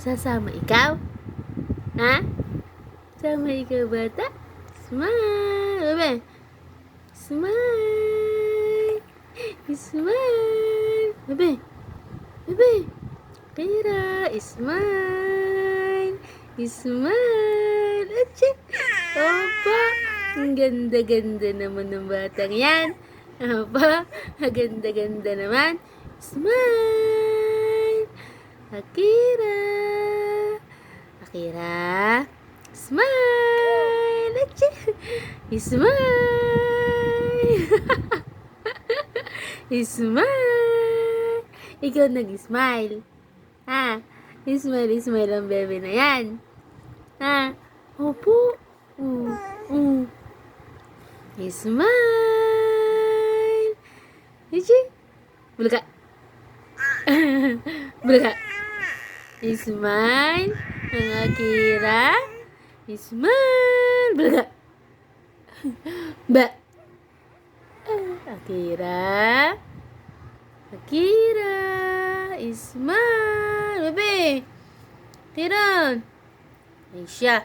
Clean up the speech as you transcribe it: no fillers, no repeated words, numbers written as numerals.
Sasama ikaw? Ha? Sama ikaw, bata? Smile! Bebe! Smile! Smile! Bebe! Bebe! Kira! Smile! Smile! Atsi! Opa! Ang ganda-ganda naman ng batang yan. Opa! Ang ganda-ganda naman. Smile! Akira! Akira! Smile! Atsi! Smile! Smile! Ikaw nag-smile. Ha? Smile ang bebe na yan. Ha? Opo. Smile! Ichi! Bulaga! Bulaga! Smile! Ang Akira! Smile! Bulaga! Ba! Akira! Akira! Smile! Bebe! Tiran! Ay siya!